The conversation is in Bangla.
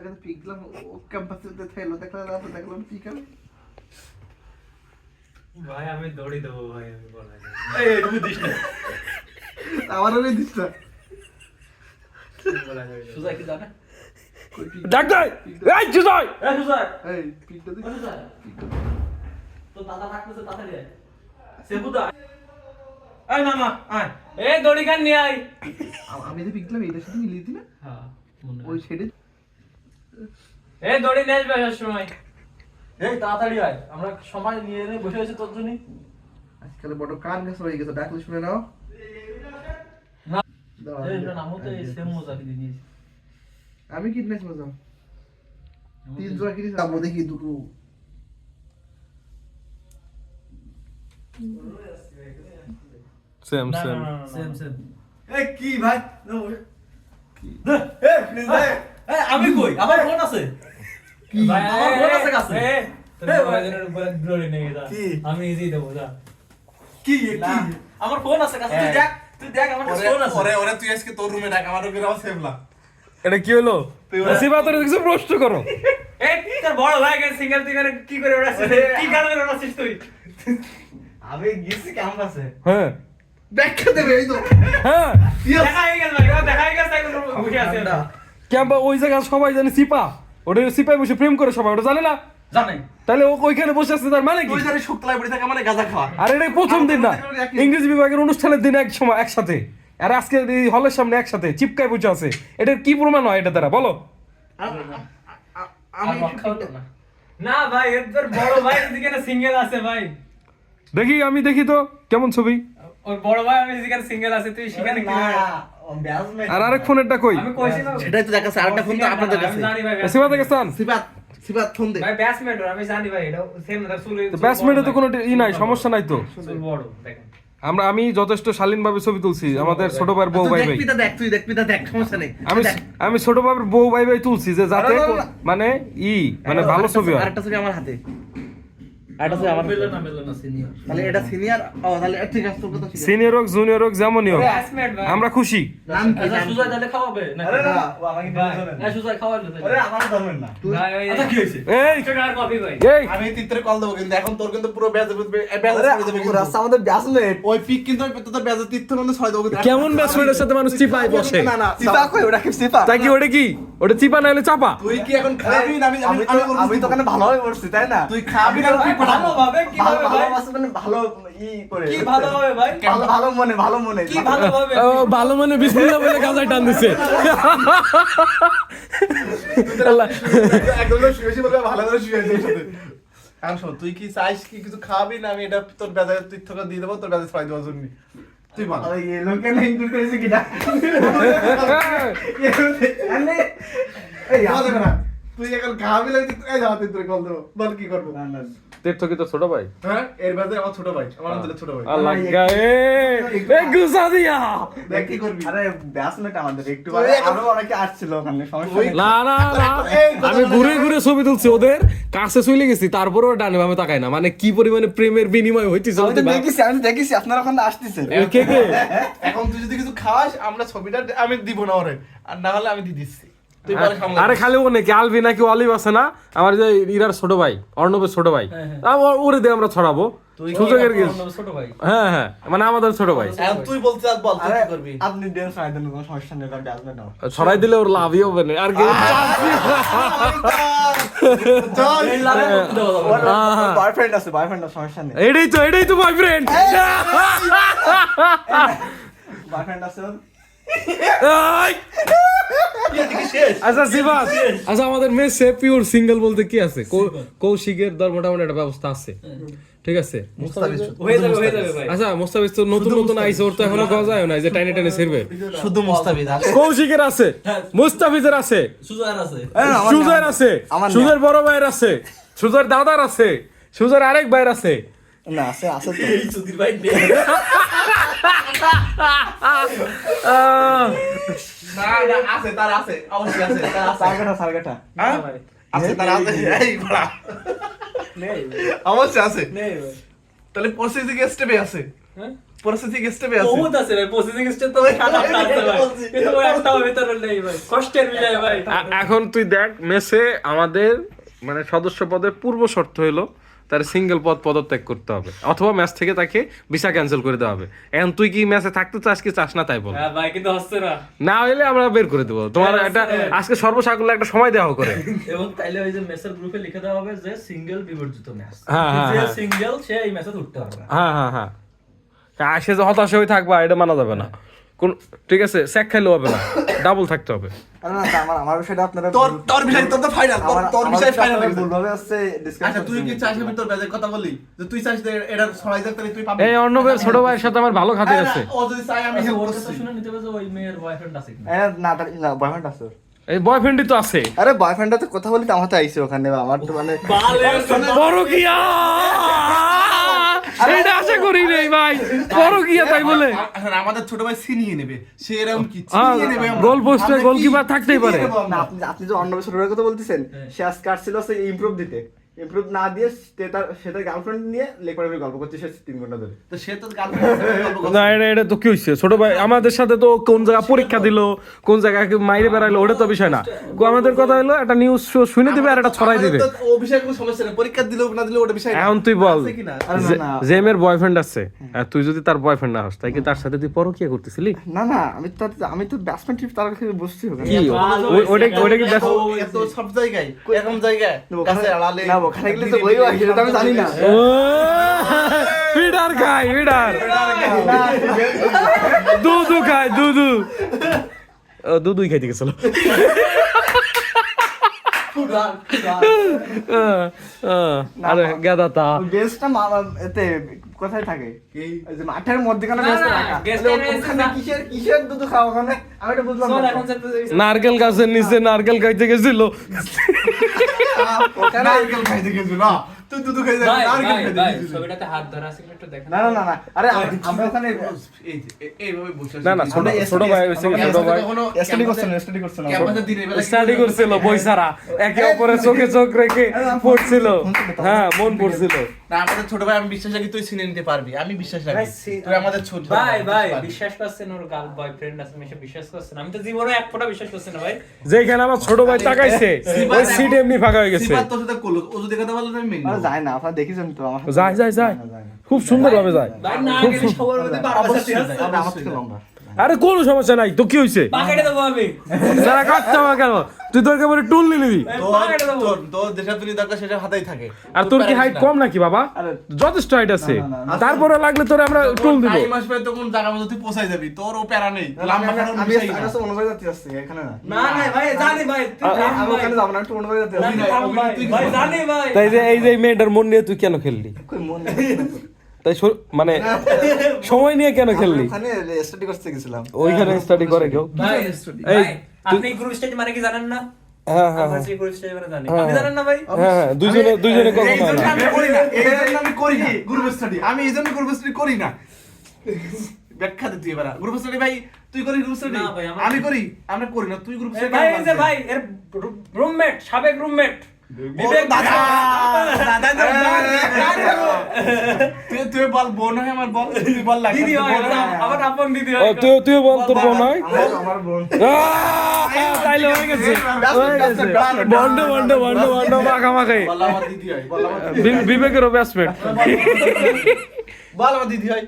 আগে তো পিকলাম ও ক্যাম্পাসে থাইলো দেখলাম পিক আমি ভাই আমি দৌড়ি দেবো ভাই আমি বলা এই তুমি দিস না আমারও নেই দিস না সুজয় কি জানে ডাক দে এই সুজয় এই সুজয় এই পিকটা দিস সুজয় তো দাদা থাকতেছে তাড়াতাড়ি আয় সেবুদা এই মামা আয় এ দড়ি কান নিয়ে আই আমি যে পিকলাম এইটার সাথে মিলিয়ে দিলে হ্যাঁ ওই শেডে এ দড়ি নিয়ে আসবে আসার সময় এই তাড়াতাড়ি আয় আমরা সময় নিয়ে এনে বসে আছি তোর জন্য আজকাল বড় কান গাছ হয়ে গেছে ডাকলে শুনে নাও না দাঁড়াও, এই এটা নামও তো এই সেম মজা কি দিয়েছি আমি কিডন্যাপ মজা 3 জোড়া কিনে যাবো দেখি দুটো সেম সেম সেম সেম এই কি ভাই আমি কই আমার ফোন আছে ভাই আমার ফোন আছে কাছে এ তোর বড়জনের উপরে দড়ি নিয়ে যা কি? আমি ইজি দেবো যা কি না আমার ফোন আছে কাছে তুই দেখ আমার কাছে ফোন আছে ওরে ওরে তুই আজকে তোর রুমে ডাক আমার রুমে রাও সেভলা এটা কি হলো সিবা তোর কিছু প্রশ্ন করো এ তোর বড় ভাই কে সিঙ্গেল তুই করে কি করে ওড়াছিস কি কারণে ওড়াছিস তুই আমি গেছি ক্যাম্পাসে হ্যাঁ ব্যাখ্যা দেবে এই তো হ্যাঁ দেখা হয়ে গেল ভাই দেখা হয়ে গেছে এখন বসে আছে ক্যাম্পা ওই জায়গা সবাই জানে সিপা ওটা সিপাই বসে প্রেম করে সবাই ওটা জানে না জানাই তাহলে ও ওইখানে বসে আছে তার মানে কি তুই জানি শুক্লায় পড়ে থাকে মানে গাঁজা খাওয়া আর এটা প্রথম দিন না ইংরেজি বিভাগের অনুষ্ঠানের দিন এক সময় একসাথে আর আজকে এই হলের সামনে একসাথে চিপকায় বসে আছে এটার কি প্রমাণ হয় এটা দ্বারা বলো আমি না ভাই এর তোর বড় ভাই এদিকে না সিঙ্গেল আছে ভাই দেখি আমি দেখি তো কেমন ছবি ওর বড় ভাই আমি এদিকে সিঙ্গেল আছে তুই সেখানে কি করে আর আরেক ফোনেরটা কই আমি কইছি না সেটাই তো দেখাচ্ছে আরেকটা ফোন তো আপনাদের কাছে আমি জানি ভাই সিবা থেকে স্থান সিবাত ফোন দে ভাই ব্যাটসম্যান আমি জানি ভাই এটা সেম না চুল ব্যাটসম্যানে তো কোনো ই নাই সমস্যা নাই তো চুল বড় দেখেন আমি যথেষ্ট শালীনভাবে ছবি তুলছি আমাদের ছোট ভাইয়ের বউ ভাই ভাই দেখ তুই দেখ পিতা দেখ সমস্যা নেই আমি ছোট ভাইয়ের বউ ভাই ভাই তুলছি যে যাতে মানে মানে ভালো ছবি হয় আরেকটা ছবি আমার হাতে আরেকটা ছবি আমার মেলে না সিনিয়র তাহলে এটা সিনিয়র ও তাহলে ঠিক আছে তোর কথা ঠিক আছে সিনিয়র হোক জুনিয়র হোক যেমনই হোক ব্যাটসম্যান ভাই আমরা খুশি নাম কি আচ্ছা সুজয় তাহলে খাওয়াবে না আরে না ও আমাকে দিবেন এই সুজয় খাওয়াবে আরে আমার ধরবেন না ভাই ওই আচ্ছা কি হইছে এই টাকার কপি ভাই এই আমি তিত্রে কল দেবো কিন্তু এখন তোর কিন্তু পুরো ব্যাজ ব্যাজ করে দেবে কিন্তু রাস্তা আমাদের ব্যাসলেট ওই পিক কিন্তু আমি তোর ব্যাজের তীর্থের মধ্যে ছয় দেবো কিন্তু কেমন ব্যাটসম্যানের সাথে মানুষ চিপায় বসে না না সিপা কই ওটা কি সিপা তাই কি ওটা কি ওটা চিপা না হলে চাপা তুই কি এখন খাবি না আমি তো ওখানে ভালোভাবে করছি তাই না তুই খাবি না ভাই ভালো ভাবে কি ভালো ভাবে ভাই ভালো মানে ভালো ই করে কি ভালো হবে ভাই ভালো ভালো মনে কি ভালো হবে ও ভালো মানে বিসমিল্লাহ বলে গাজায় টান দিছে আল্লাহ একদম শুয়েছি বলে ভালো করে শুয়েছি ওর সাথে এখন শোন তুই কি চাইস কি কিছু খাবি না আমি এটা তোর ব্যাজের তীর্থকে দিয়ে দেবো তোর ব্যাজে ছয় দেওয়ার জন্য তুই বল ওই লোকে না ইনক্লুড করেছে কিনা এই বল না তুই এখন খাবি লাগে তুই যা তীর্থ কল দেবো বল কি করবো তীর্থ কি তো ছোট ভাই হ্যাঁ এর ব্যাজে আমার ছোট ভাই আমার অন্তরে ছোট ভাই আল্লাহ গায়ে এ গুসা দিয়া দেখ কি করবি আরে ব্যাসমেট আমাদের একটু তুই এখন- আরো অনেকে আসছিল ওখানে সমস্যা ওই- নেই না না না আমি ঘুরে ঘুরে ছবি তুলছি ওদের কাছে চলে গেছি তারপরেও ডানে বামে তাকাই না মানে কি পরিমাণে প্রেমের বিনিময় হইতেছে আমি তো দেখেছি আপনারা ওখানে আসতেছে কে কে এখন তুই যদি কিছু খাস আমরা ছবিটা আমি দিব না ওরে আর না হলে আমি দিয়ে দিচ্ছি তুই পরে সামলা আরে খালি ও নাকি আলবি নাকি অলিভ আছে না আমার যে ইরার ছোট ভাই অর্ণবের ছোট ভাই ওরে দিয়ে আমরা ছড়াবো সুযোগের কি ছোট ভাই হ্যাঁ হ্যাঁ মানে আমাদের ছোট ভাই এখন তুই বলতে চাস বল তুই আরে কি করবি আপনি ড্যান্স আই দেন কোনো সমস্যা নেই ব্যাসমেট নাও ছড়াই দিলে ওর লাভই হবে না আর কি চল এই লাগে করতে দেওয়া যাবে না। বয়ফ্রেন্ড আছে সমস্যা নেই এটাই তো বয়ফ্রেন্ড বয়ফ্রেন্ড আছে আচ্ছা শিবাস আচ্ছা আমাদের মেসে পিওর সিঙ্গেল বলতে কি আছে কৌশিকের দর মোটামুটি একটা ব্যবস্থা আছে ঠিক আছে হয়ে যাবে ভাই আচ্ছা মোস্তাফিজ তো নতুন আইছে ওর তো এখনো গজ যায় না যে টাইনে টাইনে ছেড়বে শুধু মুস্তাফিজ কৌশিকের আছে মুস্তাফিজের আছে সুজয় আছে সুজয়ের আছে সুজয়ের বড় ভাইয়ের আছে সুজয়ের দাদার আছে সুজয়ের আরেক ভাইয়ের আছে না আছে তো এই সুধীর ভাই নে না না আছে তার আছে অবশ্যই আছে তার আছে সারগাটা হ্যাঁ? আছে তার আছে এই বড়া নেই অবশ্যই আছে নেই ভাই তাহলে প্রসেসিং স্টেপে আছে হ্যাঁ প্রসেসিং স্টেপে আছে বহুত আছে ভাই, প্রসেসিং স্টেপ তো ভাই সাত আটটা আছে ভাই, কিন্তু ওই একটাও ভেতরে নেই ভাই, কষ্টের বিষয় ভাই। এখন তুই দেখ মেসে আমাদের মানে সদস্য পদের পূর্ব শর্ত হলো তার সিঙ্গেল পদ পদত্যাগ করতে হবে অথবা ম্যাচ থেকে তাকে ভিসা ক্যান্সেল করে দেওয়া হবে। এখন তুই কি ম্যাচে থাকতে চাস কি চাস না তাই বল, হ্যাঁ ভাই, কিন্তু হচ্ছে না। না হইলে আমরা বের করে দেবো তোমার একটা আজকে সর্বসাকুল্য একটা সময় দেওয়া করে। এবং তাইলে ওই যে মেসের গ্রুপে লিখে দেওয়া হবে যে সিঙ্গেল বিবর্জিত ম্যাচ, হ্যাঁ, হ্যাঁ, যে হ্যাঁ। সিঙ্গেল সে এই ম্যাচে উঠতে পারবে না। হ্যাঁ হ্যাঁ হ্যাঁ, সে যে হতাশা হয়ে থাকবা এটা মানা যাবে না কোন, ঠিক আছে স্যাক খাইলেও হবে না, ডাবল থাকতে হবে। আরে না আমার বিষয়টা আপনারা তোর বিষয় তোর তো ফাইনাল, তোর বিষয় ফাইনাল হয়ে গেছে। ভুলভাবে আসছে ডিসকাস। আচ্ছা তুই কি চাস আমি তোর ব্যাজের কথা বলি যে তুই চাস যে এটা ছড়াই যাক তাহলে তুই পাবি? এই অর্ণবের ছোট ভাইয়ের সাথে আমার ভালো খাতির আছে। ও যদি চাই আমি আচ্ছা, হেল্প ওর কথা করছি। শুনে নিতে হবে যে ওই মেয়ের বয়ফ্রেন্ড আছে কিনা। না না বয়ফ্রেন্ড আছে। এই বয়ফ্রেন্ডই তো আছে। আরে বয়ফ্রেন্ডটা তো কথা বলি তো আমার তো আইছে ওখানে, আমার তো মানে পরকিয়া এটা আশা করি নাই ভাই, পরকিয়া তাই বলে। এখন আমাদের ছোট ভাই ছিনিয়ে নেবে, সে এরকম কি হ্যাঁ, ছিনিয়ে নেবে? গোল পোস্টে গোলকিপার থাকতেই পারে। না, আপনি যে অন্য ছোট ভাইয়ের কথা বলতেছেন, সে আজকে আসছিল সে ইমপ্রুভ দিতে, ইমপ্রুভ না দিয়ে সে তার গার্লফ্রেন্ড নিয়ে লেকপাড়ে গল্প করছে সে 3 ঘন্টা ধরে। তো সে তো গার্লফ্রেন্ড না এটা তো কি হইছে, ছোট ভাই আমাদের সাথে তো কোন জায়গা পরীক্ষা দিল, কোন জায়গায় মাইরে বেড়াইলো ওটা তো বিষয় না। আমাদের কথা হলো একটা নিউজ শুনে দিবে আর এটা ছড়াই দিবে। ও বিষয়ে কোনো সমস্যা নেই, পরীক্ষা দিলেও না দিলেও ওটা বিষয় না। এখন তুই বল আছে কিনা? আরে না, না। যে মেয়ের বয়ফ্রেন্ড আছে আর তুই যদি তার বয়ফ্রেন্ড না হস তাই কি তার সাথে তুই পরকিয়া করতেছিলি? না না, আমি তো ব্যাটসম্যান টিপ তার কাছে বসছি ওখানে। কি ওটা কি ব্যাস এত সব জায়গায় এরকম জায়গায় কাছে আড়ালে না ওখানে গেলে তো বইও আসে, সেটা তো আমি জানি না। ও ফিডার খাই ফিডার দুধু খায় দুধুই খাইতে গেছিল। আরে গাদা তা বেস্টটা এতে কোথায় থাকে? এই ওই যে মাঠের মধ্যখানে না, বেস্ট না, রাখা। guest তাহলে house ওখানে না। কিসের দুধ খাওয়া ওখানে? আমি এটা বুঝলাম চল না। এখন যেতে নারকেল গাছের নিচে নারকেল খাইতে গেছিল। ওখানে নারকেল খাইতে গেছিল না, তুই দুধ খাইতে ভাই নারকেল ভাই খাইতে ভাই, গেছিল। ছবিটাতে হাত ধরা আছে একটু দেখেন। না না না না, আরে আমরা ওখানে এই যে, এইভাবে বসে না না ছোট ছোট ভাই হইছে কি, ছোট ভাই স্টাডি করছেন ক্যাম্পাসে দিনের বেলা স্টাডি করছিল বই ছাড়া, একে অপরের চোখে চোখ রেখে পড়ছিল। হ্যাঁ মন পড়ছিল। না আমাদের ছোট ভাই আমি বিশ্বাস রাখি তুই চিনে নিতে পারবি, আমি বিশ্বাস রাখি তুই আমাদের ছোট ভাই ভাই বিশ্বাস করছেন ওর গার্ল বয়ফ্রেন্ড আছে, আমি বিশ্বাস করছেন? আমি তো জীবনে এক ফোঁটা বিশ্বাস করছি না ভাই। যেখানে আমার ছোট ভাই তাকাইছে ওই সিট এমনি ফাঁকা হয়ে গেছে। সিপাত তোর সাথে করলো, ও যদি কথা বললো আমি মেনে আরে নেবো। যায় না, আপনারা দেখেছেন তো আমার যায় যায় যায় খুব সুন্দর ভাবে যায়। ভাই না গেলে সবার মধ্যে অবশ্যই আছে। আপনি আমার থেকে লম্বা। আরে কোনো সমস্যা নাই তো, কি হইছে? পাকেটে দেবো আমি। যারা কাটতে আমার কেন, তুই তো একেবারে টুল নিয়ে নিবি। পাকেটে দেবো। তোর যেটা তুলি দরকার সেটা হাতেই থাকে। আর তোর কি হাইট কম নাকি বাবা? আরে- যথেষ্ট হাইট আছে, না, না, তারপরে লাগলে তোরে আমরা টুল দিব। টাইম আসবে তখন জায়গা মতো তুই পৌঁছাই যাবি, তোর ও প্যারা নেই। লম্বা খারাপ আমি বিষয় না। আমি মনে করে যাচ্ছি আসছি এখানে না। না না ভাই জানি ভাই, তুই থাম আমি ভাই। ওখানে যাবো না, একটু মনে করে যাচ্ছি আসছি। জানি থাম ভাই, ভাই জানি ভাই। তাই যে এই যে এই মেয়েটার মন নিয়ে তুই কেন খেললি? কই মন তাই মানে সময় নিয়ে কেন খেললি? ওখানে স্টাডি করতে গেছিলাম। ওইখানে স্টাডি করে কেউ? ভাই এই, আপনি গ্রুপ স্টেজ মানে কি জানেন না? হ্যাঁ হ্যাঁ আমার সেই গ্রুপ স্টেজ মানে জানি। আপনি জানেন না ভাই? হ্যাঁ হ্যাঁ দুইজনে কথা এই হয় জন্য না। আমি করি না, এই জন্য আমি করি না গ্রুপ স্টাডি। আমি এই জন্য গ্রুপ স্টাডি করি না। ব্যাখ্যা দে তুই এবার। গ্রুপ স্টাডি ভাই তুই করিস গ্রুপ স্টাডি? না ভাই, আমি করি, আমরা করি না। তুই গ্রুপ এ স্টাডি ভাই এই যে ভাই এর রুমমেট, সাবেক রুমমেট বিবেক দাদা দাদা তুই বল, বোন হয় আমার, বল তুই বল লাগে দিদি হয়, আমার আপন দিদি ও হয়। তুইও বল তোর বোন হয়? আমার বোন। তাইলে হয়ে গেছে হয়ে গেছে। বন্ড মাখামাখি। বল আমার দিদি হয়, বল আমার দিদি বিবেকেরও ব্যাটসম্যান। বল আমার দিদি হয়।